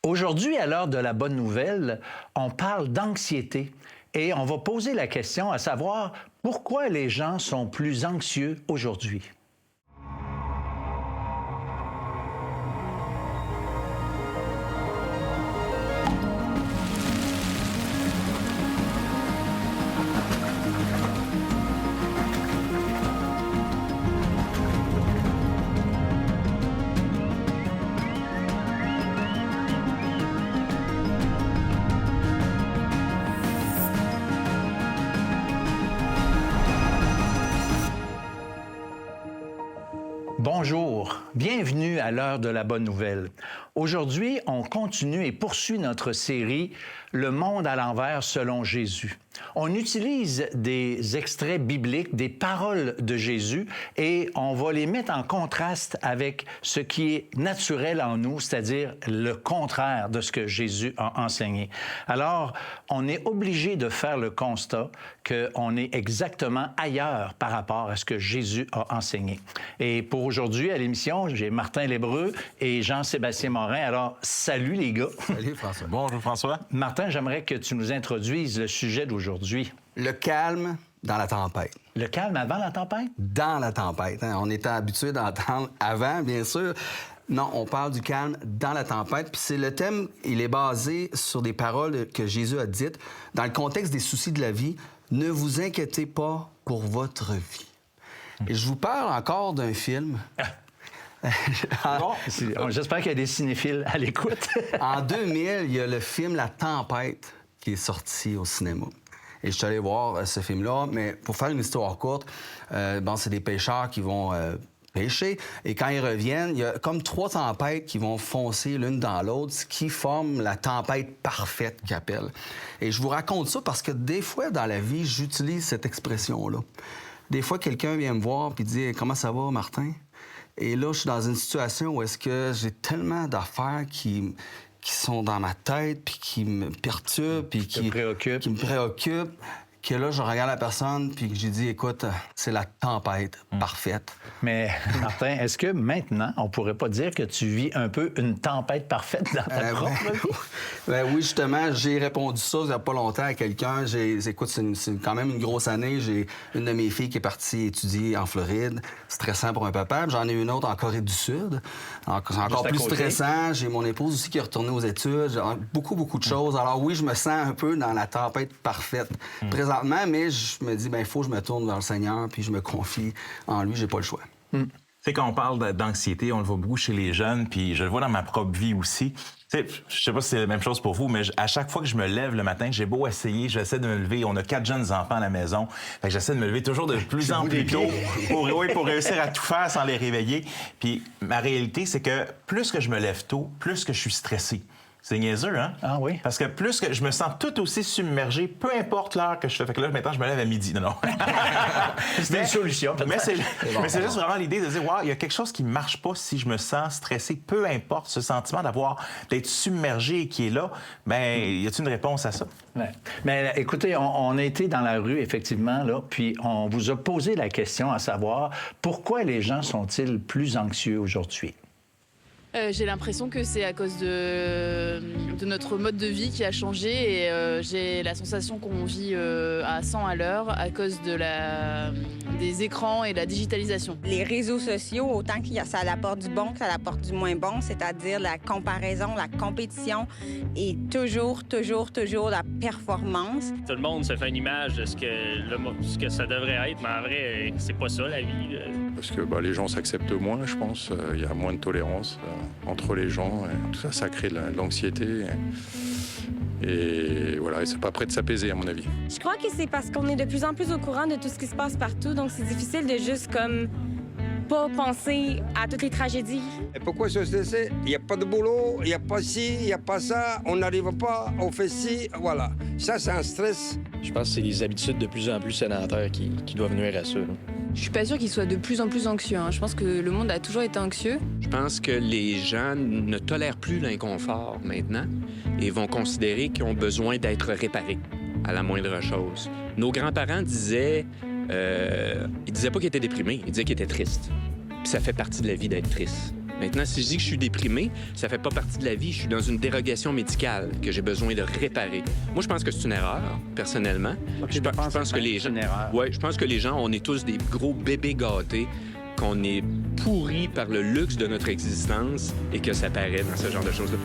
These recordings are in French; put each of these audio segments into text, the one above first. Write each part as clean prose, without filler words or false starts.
Aujourd'hui, à l'heure de la bonne nouvelle, on parle d'anxiété et on va poser la question à savoir pourquoi les gens sont plus anxieux aujourd'hui. Bonjour, bienvenue à l'heure de la bonne nouvelle. Aujourd'hui, on continue et poursuit notre série « Le monde à l'envers selon Jésus ». On utilise des extraits bibliques, des paroles de Jésus, et on va les mettre en contraste avec ce qui est naturel en nous, c'est-à-dire le contraire de ce que Jésus a enseigné. Alors, on est obligé de faire le constat qu'on est exactement ailleurs par rapport à ce que Jésus a enseigné. Et pour aujourd'hui, à l'émission, j'ai Martin L'Hébreu et Jean-Sébastien Morin. Alors, salut les gars. Salut François. Bonjour François. Martin, j'aimerais que tu nous introduises le sujet d'aujourd'hui. Le calme dans la tempête. Le calme avant la tempête? Dans la tempête. Hein? On était habitué d'entendre avant, bien sûr. Non, on parle du calme dans la tempête. Puis c'est le thème, il est basé sur des paroles que Jésus a dites dans le contexte des soucis de la vie. Ne vous inquiétez pas pour votre vie. Et je vous parle encore d'un film. Bon, j'espère qu'il y a des cinéphiles à l'écoute. En 2000, il y a le film La Tempête qui est sorti au cinéma. Et je suis allé voir ce film-là, mais pour faire une histoire courte, c'est des pêcheurs qui vont pêcher, et quand ils reviennent, il y a comme 3 tempêtes qui vont foncer l'une dans l'autre, ce qui forme la tempête parfaite qu'ils appellent. Et je vous raconte ça parce que des fois, dans la vie, j'utilise cette expression-là. Des fois, quelqu'un vient me voir et dit « Comment ça va, Martin? » Et là, je suis dans une situation où est-ce que j'ai tellement d'affaires qui sont dans ma tête, puis qui me perturbent, puis qui me préoccupent, que là, je regarde la personne, puis que j'ai dit, écoute, c'est la tempête parfaite. Mais, Martin, est-ce que maintenant, on pourrait pas dire que tu vis un peu une tempête parfaite dans ta propre vie? Oui, justement, j'ai répondu ça il n'y a pas longtemps à quelqu'un. Écoute, c'est quand même une grosse année. J'ai une de mes filles qui est partie étudier en Floride. Stressant pour un papa. J'en ai une autre en Corée du Sud. C'est encore plus stressant. J'ai mon épouse aussi qui est retournée aux études. Beaucoup de choses. Alors oui, je me sens un peu dans la tempête parfaite présentement, mais je me dis, il faut que je me tourne vers le Seigneur, puis je me confie en lui. J'ai pas le choix. Tu sais, quand on parle d'anxiété, on le voit beaucoup chez les jeunes, puis je le vois dans ma propre vie aussi. Tu sais, je sais pas si c'est la même chose pour vous, mais à chaque fois que je me lève le matin, j'ai beau essayer, j'essaie de me lever. On a 4 jeunes enfants à la maison. Fait que j'essaie de me lever toujours de plus en plus tôt pour réussir à tout faire sans les réveiller. Puis ma réalité, c'est que plus que je me lève tôt, plus que je suis stressé. C'est niaiseux, hein? Ah oui? Parce que plus que je me sens tout aussi submergé, peu importe l'heure que je fais. Fait que là, maintenant, je me lève à midi. Non. C'est une solution. Mais c'est juste vraiment l'idée de dire, wow, il y a quelque chose qui ne marche pas si je me sens stressé. Peu importe ce sentiment d'être submergé et qui est là, bien, y a-t-il une réponse à ça? Ouais. Mais écoutez, on a été dans la rue, effectivement, là, puis on vous a posé la question à savoir pourquoi les gens sont-ils plus anxieux aujourd'hui? J'ai l'impression que c'est à cause de notre mode de vie qui a changé et j'ai la sensation qu'on vit à 100 à l'heure à cause des écrans et de la digitalisation. Les réseaux sociaux, autant ça apporte du bon que ça apporte du moins bon, c'est-à-dire la comparaison, la compétition et toujours la performance. Tout le monde se fait une image de ce que ça devrait être, mais en vrai, c'est pas ça la vie. Parce que les gens s'acceptent moins, je pense. Il y a moins de tolérance entre les gens. Et tout ça, ça crée de l'anxiété. Et voilà, et c'est pas prêt de s'apaiser, à mon avis. Je crois que c'est parce qu'on est de plus en plus au courant de tout ce qui se passe partout, donc c'est difficile de juste pas penser à toutes les tragédies. Et pourquoi se stresser? Il n'y a pas de boulot, il n'y a pas ci, il n'y a pas ça, on n'arrive pas, on fait ci, voilà. Ça, c'est un stress. Je pense que c'est les habitudes de plus en plus sédentaires qui doivent nuire à ça. Je suis pas sûre qu'ils soient de plus en plus anxieux. Je pense que le monde a toujours été anxieux. Je pense que les gens ne tolèrent plus l'inconfort maintenant et vont considérer qu'ils ont besoin d'être réparés à la moindre chose. Nos grands-parents disaient... ils disaient pas qu'ils étaient déprimés, ils disaient qu'ils étaient tristes. Puis ça fait partie de la vie d'être triste. Maintenant, si je dis que je suis déprimé, ça fait pas partie de la vie. Je suis dans une dérogation médicale que j'ai besoin de réparer. Moi, je pense que c'est une erreur, personnellement. Je pense que les gens... Ouais, je pense que les gens, on est tous des gros bébés gâtés, qu'on est pourris par le luxe de notre existence et que ça paraît dans ce genre de choses-là.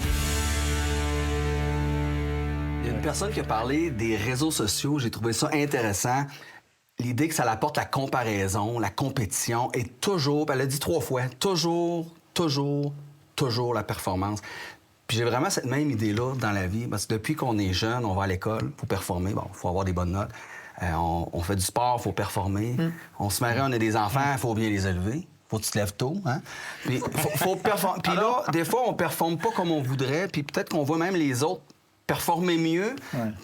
Il y a une personne qui a parlé des réseaux sociaux. J'ai trouvé ça intéressant. L'idée que ça apporte la comparaison, la compétition et toujours, elle a dit 3 fois, toujours la performance. Puis j'ai vraiment cette même idée-là dans la vie, parce que depuis qu'on est jeune, on va à l'école, il faut performer, bon, il faut avoir des bonnes notes. On fait du sport, il faut performer. On se marie, on a des enfants, il faut bien les élever. Faut que tu te lèves tôt, hein? Puis faut performer. Puis là, des fois, on performe pas comme on voudrait, puis peut-être qu'on voit même les autres performer mieux.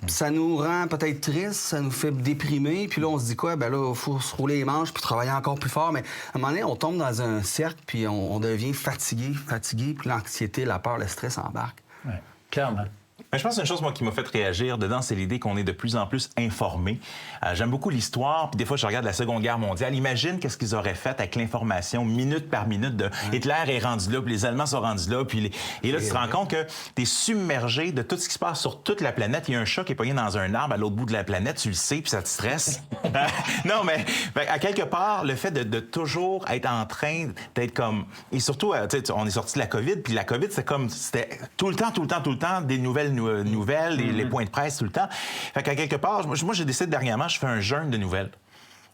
Ça nous rend peut-être triste, ça nous fait déprimer, puis là, on se dit quoi? Ben là, il faut se rouler les manches puis travailler encore plus fort. Mais à un moment donné, on tombe dans un cercle, puis on devient fatigué, puis l'anxiété, la peur, le stress embarque. Ouais. Clairement. Mais je pense qu'une chose, moi, qui m'a fait réagir dedans, c'est l'idée qu'on est de plus en plus informé. J'aime beaucoup l'histoire, puis des fois, je regarde la Seconde Guerre mondiale. Imagine qu'est-ce qu'ils auraient fait avec l'information minute par minute de Hitler est rendu là, puis les Allemands sont rendus là, puis et là, tu te rends compte que tu es submergé de tout ce qui se passe sur toute la planète. Il y a un chat qui est pogné dans un arbre à l'autre bout de la planète, tu le sais, puis ça te stresse. Non, mais à quelque part, le fait de toujours être en train d'être comme... Et surtout, on est sorti de la COVID, puis la COVID, c'était tout le temps des nouvelles, les points de presse tout le temps. Fait qu'à quelque part, moi j'ai décidé dernièrement, je fais un jeûne de nouvelles.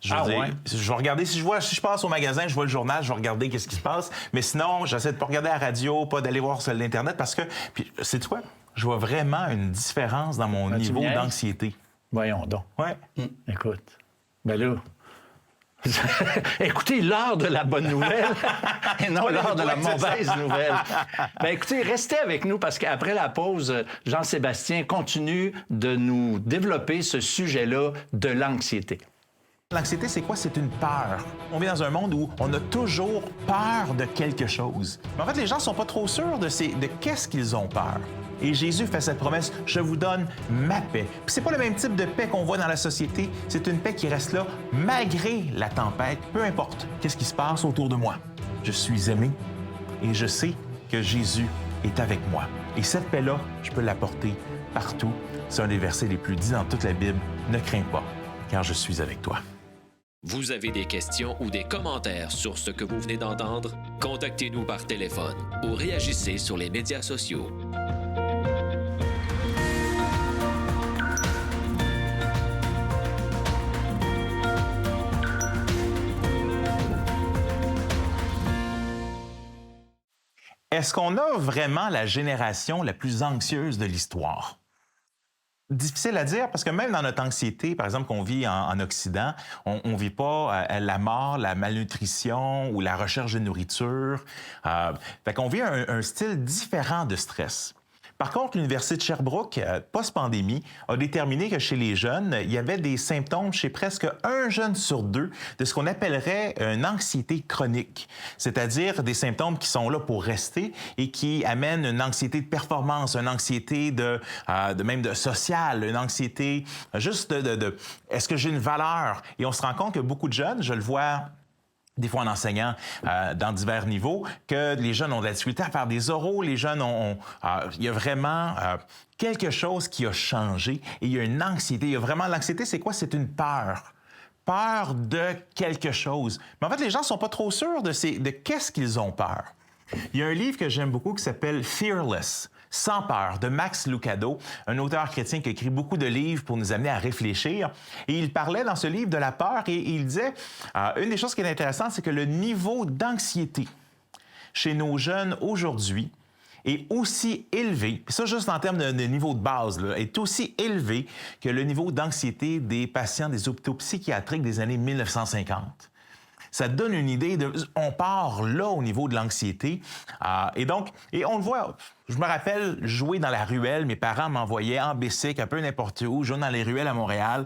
Je vais regarder, si je passe au magasin, je vois le journal, je vais regarder qu'est-ce qui se passe. Mais sinon, j'essaie de pas regarder la radio, pas d'aller voir sur l'Internet parce que, puis, sais-tu quoi? Je vois vraiment une différence dans mon niveau d'anxiété. Voyons donc. Ouais. Écoute, ben là... Écoutez l'heure de la bonne nouvelle et non l'heure de la mauvaise nouvelle. Ben écoutez, restez avec nous parce qu'après la pause, Jean-Sébastien continue de nous développer ce sujet-là de l'anxiété. L'anxiété, c'est quoi? C'est une peur. On vit dans un monde où on a toujours peur de quelque chose. Mais en fait, les gens sont pas trop sûrs de qu'est-ce qu'ils ont peur. Et Jésus fait cette promesse, « Je vous donne ma paix ». Puis c'est pas le même type de paix qu'on voit dans la société. C'est une paix qui reste là malgré la tempête, peu importe qu'est-ce qui se passe autour de moi. Je suis aimé et je sais que Jésus est avec moi. Et cette paix-là, je peux l'apporter partout. C'est un des versets les plus dits dans toute la Bible. « Ne crains pas, car je suis avec toi ». Vous avez des questions ou des commentaires sur ce que vous venez d'entendre? Contactez-nous par téléphone ou réagissez sur les médias sociaux. Est-ce qu'on a vraiment la génération la plus anxieuse de l'histoire? Difficile à dire parce que même dans notre anxiété, par exemple, qu'on vit en Occident, on ne vit pas la mort, la malnutrition ou la recherche de nourriture. Fait qu'on vit un style différent de stress. Par contre, l'Université de Sherbrooke, post-pandémie, a déterminé que chez les jeunes, il y avait des symptômes chez presque 1 jeune sur 2 de ce qu'on appellerait une anxiété chronique, c'est-à-dire des symptômes qui sont là pour rester et qui amènent une anxiété de performance, une anxiété même de sociale, une anxiété juste de est-ce que j'ai une valeur? Et on se rend compte que beaucoup de jeunes, je le vois des fois en enseignant dans divers niveaux, que les jeunes ont de la difficulté à faire des oraux, les jeunes il y a vraiment quelque chose qui a changé et il y a une anxiété. Il y a vraiment l'anxiété, c'est quoi? C'est une peur. Peur de quelque chose. Mais en fait, les gens ne sont pas trop sûrs de qu'est-ce qu'ils ont peur. Il y a un livre que j'aime beaucoup qui s'appelle « Fearless ». Sans peur, de Max Lucado, un auteur chrétien qui a écrit beaucoup de livres pour nous amener à réfléchir. Et il parlait dans ce livre de la peur et il disait, une des choses qui est intéressante, c'est que le niveau d'anxiété chez nos jeunes aujourd'hui est aussi élevé, puis ça juste en termes de niveau de base, là, est aussi élevé que le niveau d'anxiété des patients des hôpitaux psychiatriques des années 1950. Ça te donne une idée on part là au niveau de l'anxiété. Et on le voit. Je me rappelle jouer dans la ruelle. Mes parents m'envoyaient en bicycle, un peu n'importe où, jouer dans les ruelles à Montréal.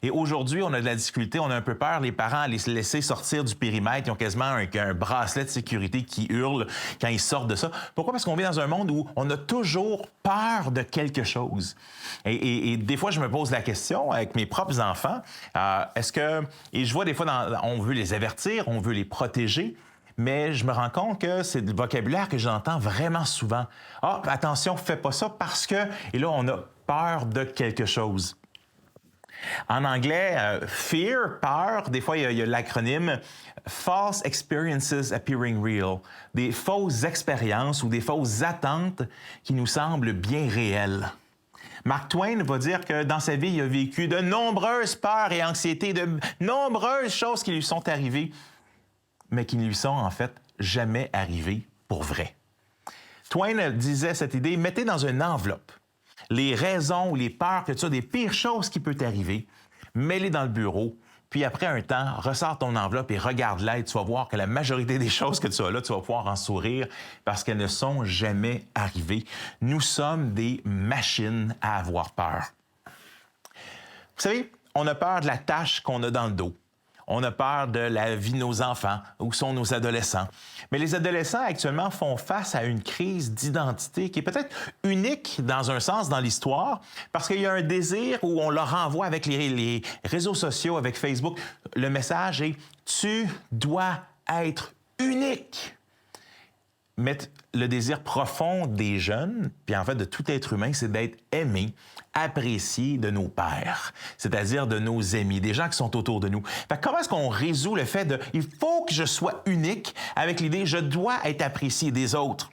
Et aujourd'hui, on a de la difficulté, on a un peu peur. Les parents à les laisser sortir du périmètre, ils ont quasiment un bracelet de sécurité qui hurle quand ils sortent de ça. Pourquoi? Parce qu'on vit dans un monde où on a toujours peur de quelque chose. Et des fois, je me pose la question avec mes propres enfants, et je vois des fois, on veut les avertir, on veut les protéger, mais je me rends compte que c'est le vocabulaire que j'entends vraiment souvent. « Ah, attention, fais pas ça parce que... » Et là, on a peur de quelque chose. En anglais, fear, peur, des fois, il y a l'acronyme False Experiences Appearing Real, des fausses expériences ou des fausses attentes qui nous semblent bien réelles. Mark Twain va dire que dans sa vie, il a vécu de nombreuses peurs et anxiétés, de nombreuses choses qui lui sont arrivées, mais qui ne lui sont en fait jamais arrivées pour vrai. Twain disait cette idée, mettez dans une enveloppe les raisons ou les peurs que tu as des pires choses qui peuvent t'arriver, mets-les dans le bureau, puis après un temps, ressors ton enveloppe et regarde-la et tu vas voir que la majorité des choses que tu as là, tu vas pouvoir en sourire parce qu'elles ne sont jamais arrivées. Nous sommes des machines à avoir peur. Vous savez, on a peur de la tâche qu'on a dans le dos. On a peur de la vie de nos enfants, où sont nos adolescents. Mais les adolescents, actuellement, font face à une crise d'identité qui est peut-être unique, dans un sens, dans l'histoire, parce qu'il y a un désir où on leur envoie avec les réseaux sociaux, avec Facebook. Le message est « Tu dois être unique ». Mais le désir profond des jeunes, puis en fait de tout être humain, c'est d'être aimé, apprécié de nos pairs, c'est-à-dire de nos amis, des gens qui sont autour de nous. Fait que comment est-ce qu'on résout le fait de « il faut que je sois unique » avec l'idée « je dois être apprécié des autres ».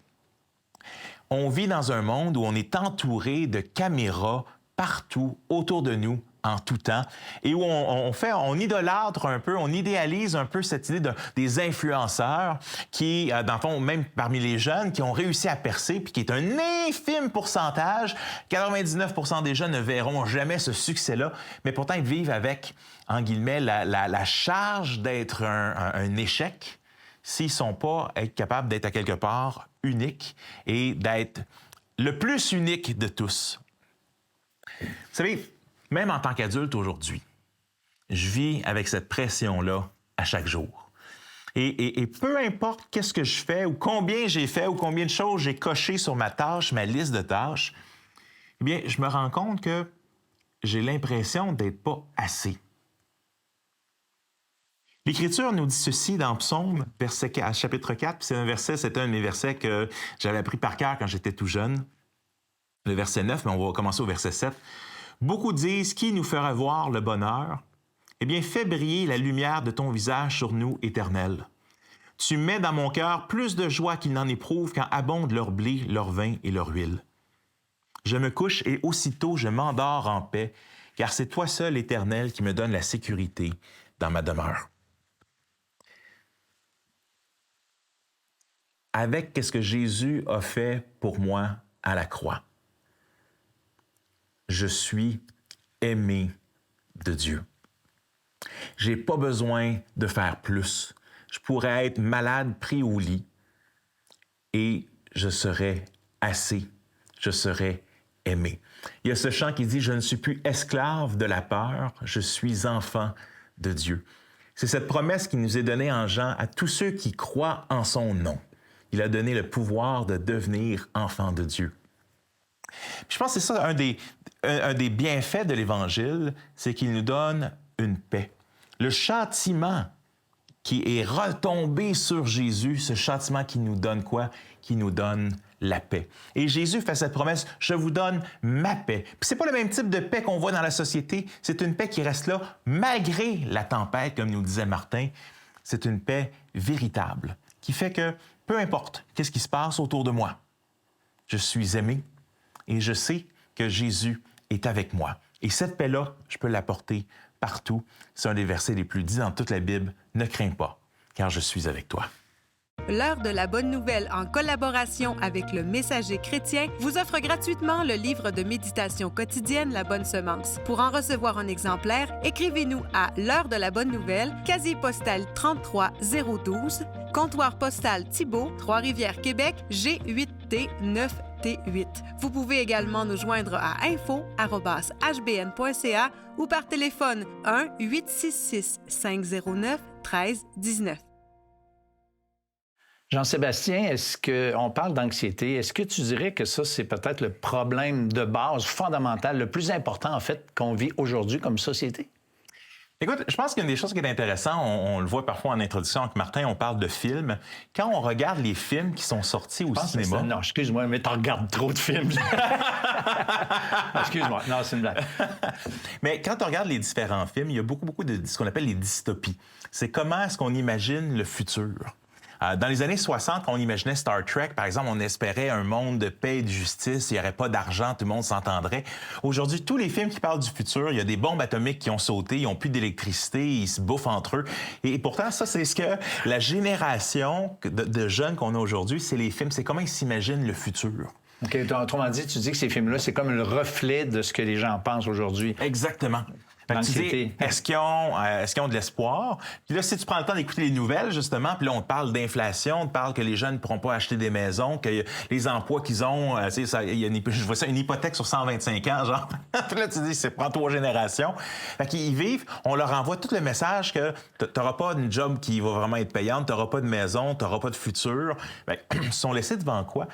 On vit dans un monde où on est entouré de caméras partout autour de nous, en tout temps, et où on idolâtre un peu, on idéalise un peu cette idée des influenceurs qui, dans le fond, même parmi les jeunes, qui ont réussi à percer, puis qui est un infime pourcentage. 99% des jeunes ne verront jamais ce succès-là, mais pourtant, ils vivent avec, en guillemets, la charge d'être un échec s'ils ne sont pas capables d'être à quelque part uniques et d'être le plus unique de tous. Vous savez, même en tant qu'adulte aujourd'hui, je vis avec cette pression-là à chaque jour. Et peu importe qu'est-ce que je fais ou combien j'ai fait ou combien de choses j'ai coché sur ma tâche, ma liste de tâches, eh bien, je me rends compte que j'ai l'impression d'être pas assez. L'Écriture nous dit ceci dans Psaume, chapitre 4, puis c'est un de mes versets que j'avais appris par cœur quand j'étais tout jeune. Le verset 9, mais on va commencer au verset 7. Beaucoup disent, qui nous fera voir le bonheur? Eh bien, fais briller la lumière de ton visage sur nous, Éternel. Tu mets dans mon cœur plus de joie qu'ils n'en éprouvent quand abondent leur blé, leur vin et leur huile. Je me couche et aussitôt je m'endors en paix, car c'est toi seul, Éternel, qui me donne la sécurité dans ma demeure. Avec ce que Jésus a fait pour moi à la croix, je suis aimé de Dieu. J'ai pas besoin de faire plus. Je pourrais être malade, pris au lit, et je serais assez. Je serais aimé. Il y a ce chant qui dit « Je ne suis plus esclave de la peur, je suis enfant de Dieu ». C'est cette promesse qui nous est donnée en Jean à tous ceux qui croient en son nom. Il a donné le pouvoir de devenir enfant de Dieu. Puis je pense que c'est ça, un des bienfaits de l'Évangile, c'est qu'il nous donne une paix. Le châtiment qui est retombé sur Jésus, ce châtiment qui nous donne quoi? Qui nous donne la paix. Et Jésus fait cette promesse, « Je vous donne ma paix ». Puis c'est pas le même type de paix qu'on voit dans la société, c'est une paix qui reste là malgré la tempête, comme nous disait Martin. C'est une paix véritable qui fait que peu importe qu'est-ce qui se passe autour de moi, je suis aimé et je sais que Jésus est avec moi. Et cette paix-là, je peux l'apporter partout. C'est un des versets les plus dits dans toute la Bible. « Ne crains pas, car je suis avec toi ». L'heure de la bonne nouvelle, en collaboration avec le Messager chrétien, vous offre gratuitement le livre de méditation quotidienne La Bonne Semence. Pour en recevoir un exemplaire, écrivez-nous à l'heure de la bonne nouvelle, casier postal 33012, comptoir postal Thibault, Trois-Rivières, Québec, G8T 9T8. Vous pouvez également nous joindre à info@hbn.ca ou par téléphone 1-866-509-1319. Jean-Sébastien, est-ce qu'on parle d'anxiété? Est-ce que tu dirais que ça, c'est peut-être le problème de base, fondamental, le plus important, en fait, qu'on vit aujourd'hui comme société? Écoute, je pense qu'une des choses qui est intéressante, on le voit parfois en introduction avec Martin, on parle de films. Quand on regarde les films qui sont sortis au cinéma... Non, excuse-moi, mais tu regardes trop de films. Excuse-moi, non, c'est une blague. Mais quand on regarde les différents films, il y a beaucoup de ce qu'on appelle les dystopies. C'est comment est-ce qu'on imagine le futur. Dans les années 60, quand on imaginait Star Trek, par exemple, on espérait un monde de paix et de justice, il n'y aurait pas d'argent, tout le monde s'entendrait. Aujourd'hui, tous les films qui parlent du futur, il y a des bombes atomiques qui ont sauté, ils n'ont plus d'électricité, ils se bouffent entre eux. Et pourtant, ça, c'est ce que la génération de jeunes qu'on a aujourd'hui, c'est les films, c'est comment ils s'imaginent le futur. OK, autrement dit, tu dis que ces films-là, c'est comme le reflet de ce que les gens pensent aujourd'hui. Exactement. Tu dis, est-ce qu'ils ont de l'espoir? Puis là, si tu prends le temps d'écouter les nouvelles, justement, puis là, on te parle d'inflation, on te parle que les jeunes ne pourront pas acheter des maisons, que les emplois qu'ils ont, je vois ça, une hypothèque sur 125 ans, genre. Puis là, tu dis, c'est prend 3 générations. Fait qu'ils vivent, on leur envoie tout le message que tu n'auras pas une job qui va vraiment être payante, tu n'auras pas de maison, tu n'auras pas de futur. Fait ils sont laissés devant quoi?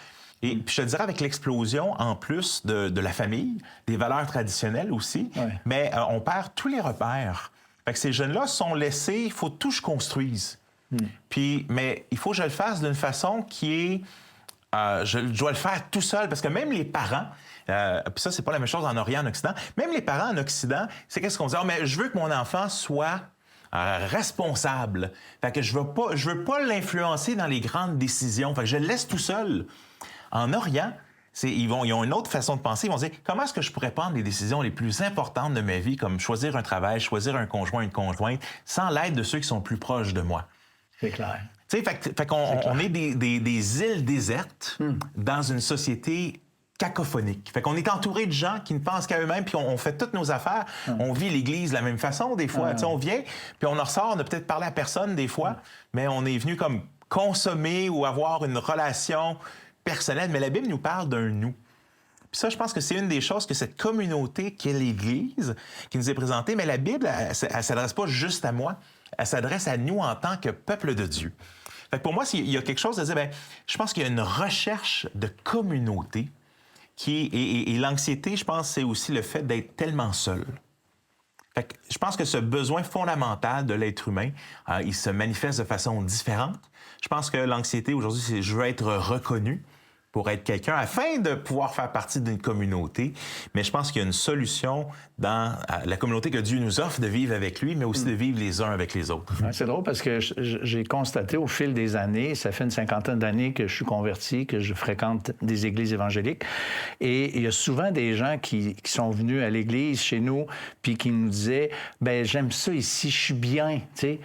Et puis je te dirais, avec l'explosion, en plus de la famille, des valeurs traditionnelles aussi, mais on perd tous les repères. Fait que ces jeunes-là sont laissés, il faut tout que je construise. Puis, mais il faut que je le fasse d'une façon qui est... je dois le faire tout seul, parce que même les parents... puis ça, c'est pas la même chose en Orient, en Occident. Même les parents en Occident, c'est qu'est-ce qu'on dit? « mais je veux que mon enfant soit... responsable. Fait que je veux pas l'influencer dans les grandes décisions. Fait que je le laisse tout seul. » En Orient, ils ont une autre façon de penser. Ils vont dire, comment est-ce que je pourrais prendre les décisions les plus importantes de ma vie, comme choisir un travail, choisir un conjoint, une conjointe, sans l'aide de ceux qui sont plus proches de moi? C'est clair. Tu sais, fait qu'on est des îles désertes dans une société cacophonique. Fait qu'on est entouré de gens qui ne pensent qu'à eux-mêmes, puis on fait toutes nos affaires. On vit l'Église de la même façon, des fois. Tu sais, on vient, puis on en ressort, on n'a peut-être parlé à personne, des fois, mais on est venu comme consommer ou avoir une relation personnelle. Mais la Bible nous parle d'un « nous ». Puis ça, je pense que c'est une des choses que cette communauté qu'est l'Église, qui nous est présentée, mais la Bible, elle ne s'adresse pas juste à moi, elle s'adresse à nous en tant que peuple de Dieu. Fait que pour moi, il y a quelque chose de dire, je pense qu'il y a une recherche de communauté et l'anxiété, je pense, c'est aussi le fait d'être tellement seul. Fait que je pense que ce besoin fondamental de l'être humain, il se manifeste de façon différente. Je pense que l'anxiété, aujourd'hui, c'est « je veux être reconnu » pour être quelqu'un, afin de pouvoir faire partie d'une communauté. Mais je pense qu'il y a une solution dans la communauté que Dieu nous offre de vivre avec lui, mais aussi de vivre les uns avec les autres. Ouais, c'est drôle parce que j'ai constaté au fil des années, ça fait une 50aine d'années que je suis converti, que je fréquente des églises évangéliques, et il y a souvent des gens qui sont venus à l'église chez nous, puis qui nous disaient, j'aime ça ici, je suis bien, tu sais.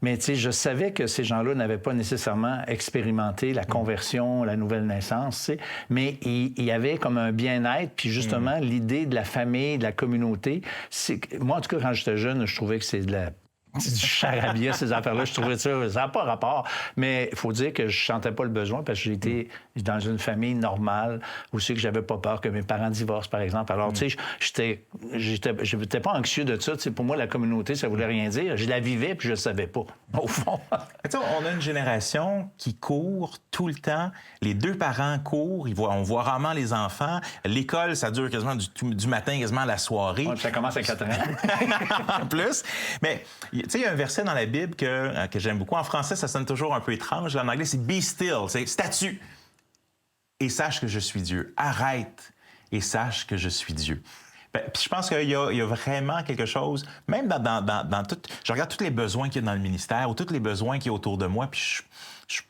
Mais tu sais, je savais que ces gens-là n'avaient pas nécessairement expérimenté la conversion, la nouvelle naissance, tu sais, mais il y avait comme un bien-être, puis justement, l'idée de la famille, de la communauté, moi, en tout cas, quand j'étais jeune, je trouvais que c'est du charabia, ces affaires-là. Je trouvais ça n'a pas rapport. Mais il faut dire que je sentais pas le besoin parce que j'ai été dans une famille normale aussi, que j'avais pas peur que mes parents divorcent, par exemple. Alors, tu sais, j'étais pas anxieux de ça. Tu sais, pour moi, la communauté, ça voulait rien dire. Je la vivais puis je le savais pas, au fond. On a une génération qui court tout le temps. Les deux parents courent. On voit rarement les enfants. L'école, ça dure quasiment du matin, quasiment à la soirée. Ouais, ça commence à 4 ans. En plus. Mais... tu sais, il y a un verset dans la Bible que j'aime beaucoup. En français, ça sonne toujours un peu étrange. En anglais, c'est « be still », c'est « statue et sache que je suis Dieu ». Arrête et sache que je suis Dieu. Puis je pense qu'il y a vraiment quelque chose, même dans tout... Je regarde tous les besoins qu'il y a dans le ministère ou tous les besoins qu'il y a autour de moi, puis je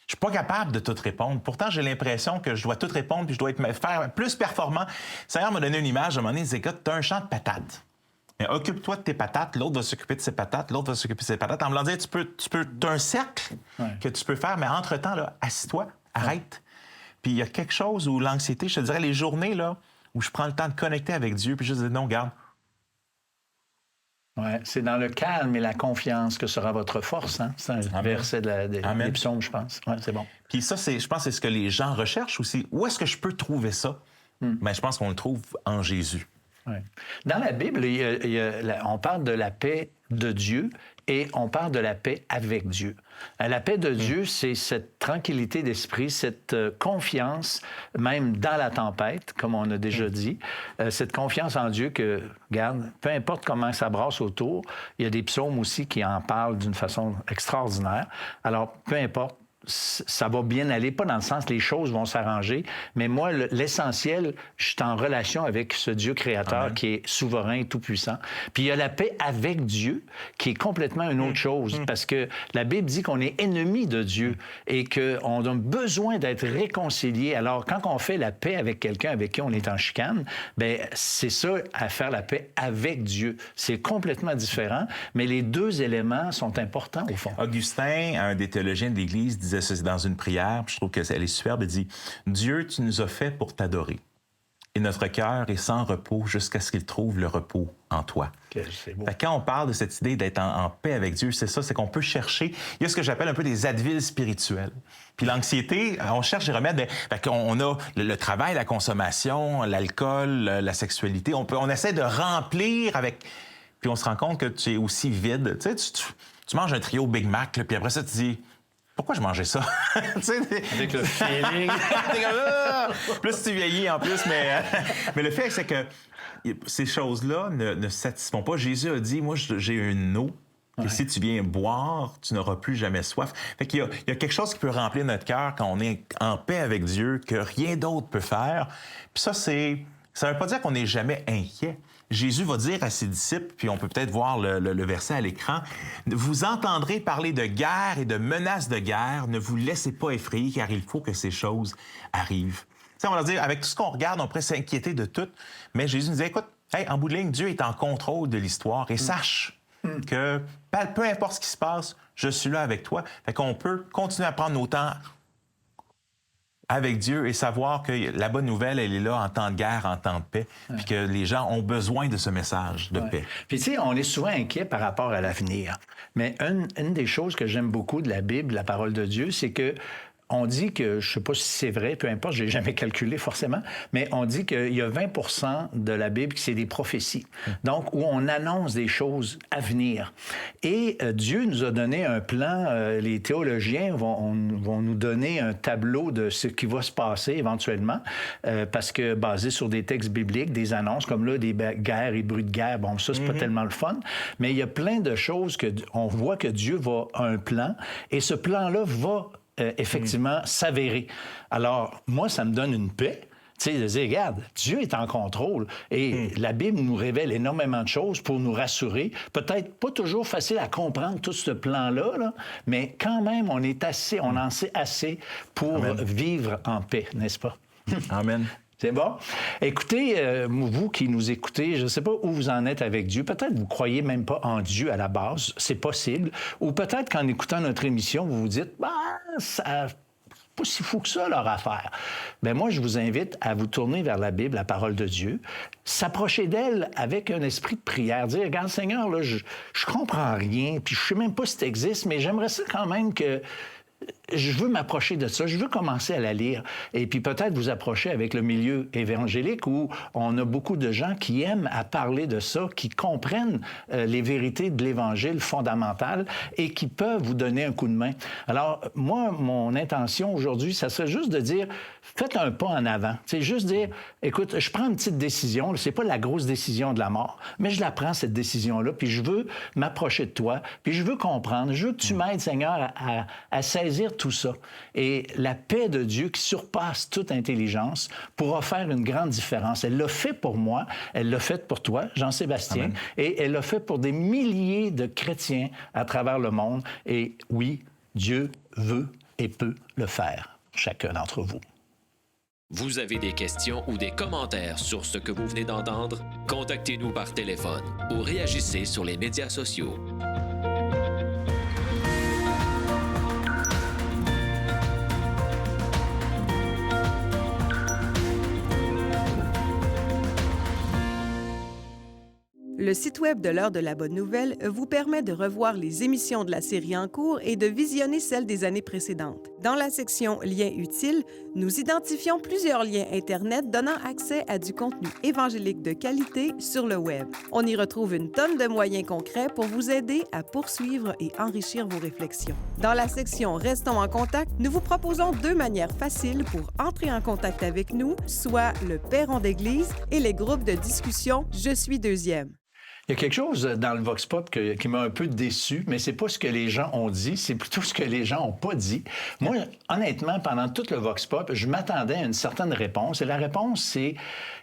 suis pas capable de tout répondre. Pourtant, j'ai l'impression que je dois tout répondre puis je dois faire plus performant. Le Seigneur m'a donné une image à un moment donné, il disait « écoute, tu as un champ de patates. Mais occupe-toi de tes patates, l'autre va s'occuper de ses patates, l'autre va s'occuper de ses patates. En me disant, tu as un cercle que tu peux faire, mais entre-temps, là, assis-toi, arrête. Puis il y a quelque chose où l'anxiété, je te dirais, les journées là, où je prends le temps de connecter avec Dieu, puis je dis non, garde. Oui, c'est dans le calme et la confiance que sera votre force. Hein? C'est un verset des psaumes, je pense. Oui, c'est bon. Puis ça, je pense que c'est ce que les gens recherchent aussi. Où est-ce que je peux trouver ça? Bien, je pense qu'on le trouve en Jésus. Ouais. Dans la Bible, on parle de la paix de Dieu et on parle de la paix avec Dieu. La paix de Dieu, c'est cette tranquillité d'esprit, cette confiance, même dans la tempête, comme on a déjà dit, cette confiance en Dieu que, regarde, peu importe comment ça brasse autour, il y a des psaumes aussi qui en parlent d'une façon extraordinaire. Alors, peu importe, ça va bien aller, pas dans le sens que les choses vont s'arranger, mais moi, l'essentiel, je suis en relation avec ce Dieu créateur Amen. Qui est souverain et tout-puissant. Puis il y a la paix avec Dieu, qui est complètement une autre chose, parce que la Bible dit qu'on est ennemi de Dieu et qu'on a besoin d'être réconcilié. Alors, quand on fait la paix avec quelqu'un avec qui on est en chicane, bien, c'est ça, à faire la paix avec Dieu. C'est complètement différent, mais les deux éléments sont importants, au fond. Augustin, un des théologiens de l'Église, disait ceci dans une prière, puis je trouve qu'elle est superbe, il dit « Dieu, tu nous as fait pour t'adorer, et notre cœur est sans repos jusqu'à ce qu'il trouve le repos en toi. » C'est beau. Quand on parle de cette idée d'être en paix avec Dieu, c'est ça, c'est qu'on peut chercher, il y a ce que j'appelle un peu des advilles spirituels. Puis l'anxiété, on cherche des remèdes, on a le travail, la consommation, l'alcool, la sexualité, on essaie de remplir avec... Puis on se rend compte que tu es aussi vide. Tu sais, tu manges un trio Big Mac, là, puis après ça, tu dis... Pourquoi je mangeais ça? Avec le feeling. Plus tu vieillis en plus, mais le fait, c'est que ces choses-là ne satisfont pas. Jésus a dit, moi, j'ai une eau, et si tu viens boire, tu n'auras plus jamais soif. Fait qu'il y a quelque chose qui peut remplir notre cœur quand on est en paix avec Dieu, que rien d'autre peut faire. Puis ça veut pas dire qu'on n'est jamais inquiet. Jésus va dire à ses disciples, puis on peut peut-être voir le verset à l'écran, « Vous entendrez parler de guerre et de menaces de guerre. Ne vous laissez pas effrayer, car il faut que ces choses arrivent. » On va leur dire, avec tout ce qu'on regarde, on pourrait s'inquiéter de tout. Mais Jésus nous dit, écoute, en bout de ligne, Dieu est en contrôle de l'histoire et sache que peu importe ce qui se passe, je suis là avec toi. Fait qu'on peut continuer à prendre nos temps avec Dieu et savoir que la bonne nouvelle, elle est là en temps de guerre, en temps de paix, puis que les gens ont besoin de ce message de paix. Puis tu sais, on est souvent inquiet par rapport à l'avenir. Mais une des choses que j'aime beaucoup de la Bible, la parole de Dieu, c'est que on dit que, je ne sais pas si c'est vrai, peu importe, je n'ai jamais calculé forcément, mais on dit qu'il y a 20% de la Bible qui c'est des prophéties. Donc, où on annonce des choses à venir. Et Dieu nous a donné un plan, les théologiens vont nous donner un tableau de ce qui va se passer éventuellement, parce que basé sur des textes bibliques, des annonces comme là, des guerres et bruits de guerre, bon, ça, c'est pas tellement le fun, mais il y a plein de choses qu'on voit que Dieu a un plan, et ce plan-là va effectivement s'avérer. Alors, moi, ça me donne une paix. Tu sais, de dire, regarde, Dieu est en contrôle et la Bible nous révèle énormément de choses pour nous rassurer. Peut-être pas toujours facile à comprendre tout ce plan-là, là, mais quand même, on en sait assez pour vivre en paix, n'est-ce pas? Amen. C'est bon? Écoutez, vous qui nous écoutez, je ne sais pas où vous en êtes avec Dieu. Peut-être que vous ne croyez même pas en Dieu à la base. C'est possible. Ou peut-être qu'en écoutant notre émission, vous vous dites, ça pas si fou que ça, leur affaire. Bien, moi, je vous invite à vous tourner vers la Bible, la parole de Dieu, s'approcher d'elle avec un esprit de prière, dire, regarde, Seigneur, là, je comprends rien, puis je ne sais même pas si tu existes, mais j'aimerais ça quand même que je veux m'approcher de ça, je veux commencer à la lire. Et puis peut-être vous approcher avec le milieu évangélique où on a beaucoup de gens qui aiment à parler de ça, qui comprennent les vérités de l'Évangile fondamental et qui peuvent vous donner un coup de main. Alors, moi, mon intention aujourd'hui, ça serait juste de dire, faites un pas en avant. C'est juste dire, écoute, je prends une petite décision, c'est pas la grosse décision de la mort, mais je la prends, cette décision-là, puis je veux m'approcher de toi, puis je veux comprendre, je veux que tu m'aides, Seigneur, à saisir tout ça. Et la paix de Dieu qui surpasse toute intelligence pourra faire une grande différence. Elle l'a fait pour moi, elle l'a fait pour toi, Jean-Sébastien, Amen. Et elle l'a fait pour des milliers de chrétiens à travers le monde. Et oui, Dieu veut et peut le faire, chacun d'entre vous. Vous avez des questions ou des commentaires sur ce que vous venez d'entendre? Contactez-nous par téléphone ou réagissez sur les médias sociaux. Le site web de l'Heure de la Bonne Nouvelle vous permet de revoir les émissions de la série en cours et de visionner celles des années précédentes. Dans la section « Liens utiles », nous identifions plusieurs liens Internet donnant accès à du contenu évangélique de qualité sur le web. On y retrouve une tonne de moyens concrets pour vous aider à poursuivre et enrichir vos réflexions. Dans la section « Restons en contact », nous vous proposons 2 manières faciles pour entrer en contact avec nous, soit le Perron d'église et les groupes de discussion « Je suis deuxième ». Il y a quelque chose dans le Vox Pop qui m'a un peu déçu, mais c'est pas ce que les gens ont dit, c'est plutôt ce que les gens ont pas dit. Moi, honnêtement, pendant tout le Vox Pop, je m'attendais à une certaine réponse. Et la réponse, c'est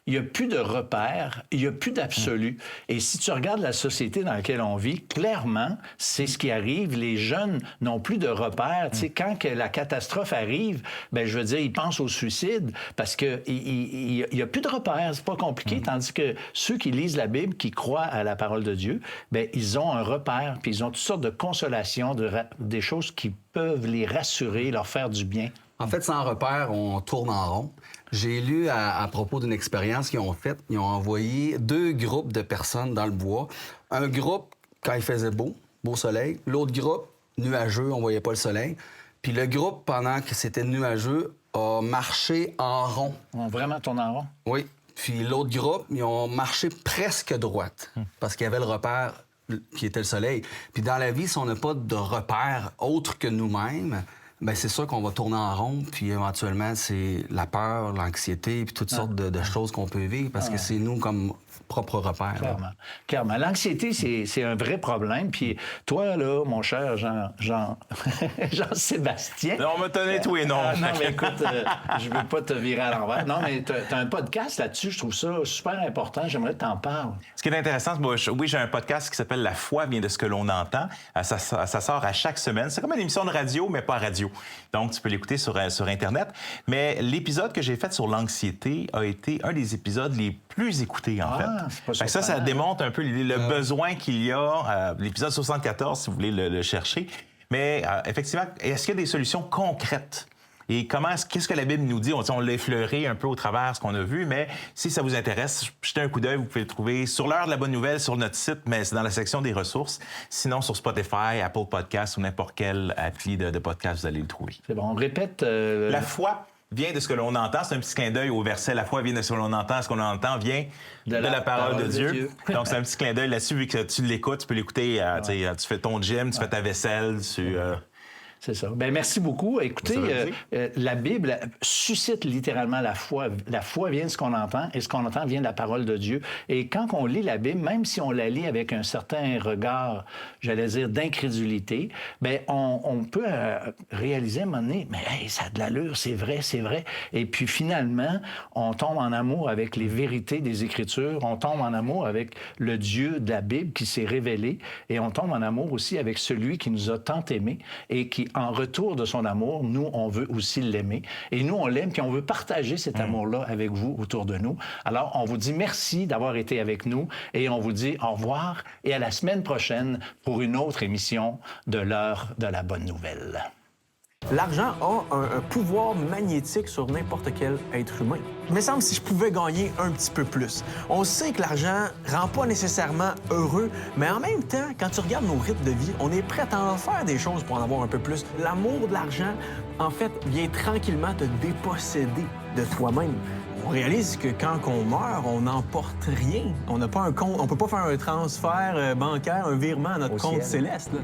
il n'y a plus de repères, il n'y a plus d'absolu. Et si tu regardes la société dans laquelle on vit, clairement, c'est ce qui arrive. Les jeunes n'ont plus de repères. Tu sais, quand que la catastrophe arrive, ben je veux dire, ils pensent au suicide parce qu'il n'y a plus de repères. C'est pas compliqué. Tandis que ceux qui lisent la Bible, qui croient à la parole de Dieu, bien, ils ont un repère, puis ils ont toutes sortes de consolations, des choses qui peuvent les rassurer, leur faire du bien. En fait, sans repère, on tourne en rond. J'ai lu à propos d'une expérience qu'ils ont faite. Ils ont envoyé 2 groupes de personnes dans le bois. Un groupe, quand il faisait beau soleil. L'autre groupe, nuageux, on voyait pas le soleil. Puis le groupe, pendant que c'était nuageux, a marché en rond. On a vraiment tourné en rond? Oui. Puis l'autre groupe, ils ont marché presque droite parce qu'il y avait le repère qui était le soleil. Puis dans la vie, si on n'a pas de repère autre que nous-mêmes, bien, c'est sûr qu'on va tourner en rond, puis éventuellement, c'est la peur, l'anxiété, puis toutes sortes de choses qu'on peut vivre parce que c'est nous comme propre repère. Clairement. Clairement. L'anxiété, c'est un vrai problème. Puis toi, là, mon cher Jean-Sébastien... Non, on m'a donné tout et non. Non, mais écoute, je veux pas te virer à l'envers. Non, mais t'as un podcast là-dessus, je trouve ça super important. J'aimerais que t'en parles. Ce qui est intéressant, moi, oui, j'ai un podcast qui s'appelle « La foi vient de ce que l'on entend ». Ça sort à chaque semaine. C'est comme une émission de radio, mais pas radio. Donc, tu peux l'écouter sur Internet. Mais l'épisode que j'ai fait sur l'anxiété a été un des épisodes les plus écoutés, en fait. Ça démontre un peu le besoin qu'il y a. L'épisode 74, si vous voulez le chercher. Mais effectivement, est-ce qu'il y a des solutions concrètes? Et qu'est-ce que la Bible nous dit? On l'a effleuré un peu au travers ce qu'on a vu, mais si ça vous intéresse, jetez un coup d'œil, vous pouvez le trouver sur l'Heure de la Bonne Nouvelle sur notre site, mais c'est dans la section des ressources. Sinon, sur Spotify, Apple Podcasts ou n'importe quel appli de podcast, vous allez le trouver. C'est bon, on répète... La foi vient de ce que l'on entend. C'est un petit clin d'œil au verset « La foi vient de ce que l'on entend. Ce qu'on entend vient de la parole de Dieu. » Donc, c'est un petit clin d'œil là-dessus. Vu que tu l'écoutes, tu peux l'écouter. Tu fais ton gym, tu fais ta vaisselle, C'est ça. Bien, merci beaucoup. Écoutez, la Bible suscite littéralement la foi. La foi vient de ce qu'on entend, et ce qu'on entend vient de la parole de Dieu. Et quand on lit la Bible, même si on la lit avec un certain regard, j'allais dire, d'incrédulité, bien, on peut réaliser à un moment donné, mais hey, ça a de l'allure, c'est vrai, c'est vrai. Et puis finalement, on tombe en amour avec les vérités des Écritures, on tombe en amour avec le Dieu de la Bible qui s'est révélé, et on tombe en amour aussi avec celui qui nous a tant aimés et qui, en retour de son amour, nous, on veut aussi l'aimer. Et nous, on l'aime, puis on veut partager cet amour-là avec vous, autour de nous. Alors, on vous dit merci d'avoir été avec nous et on vous dit au revoir et à la semaine prochaine pour une autre émission de l'Heure de la Bonne Nouvelle. L'argent a un pouvoir magnétique sur n'importe quel être humain. Il me semble si je pouvais gagner un petit peu plus. On sait que l'argent rend pas nécessairement heureux, mais en même temps, quand tu regardes nos rythmes de vie, on est prêt à en faire des choses pour en avoir un peu plus. L'amour de l'argent, en fait, vient tranquillement te déposséder de toi-même. On réalise que quand on meurt, on n'emporte rien. On n'a pas un compte, on peut pas faire un transfert bancaire, un virement à notre compte céleste, là.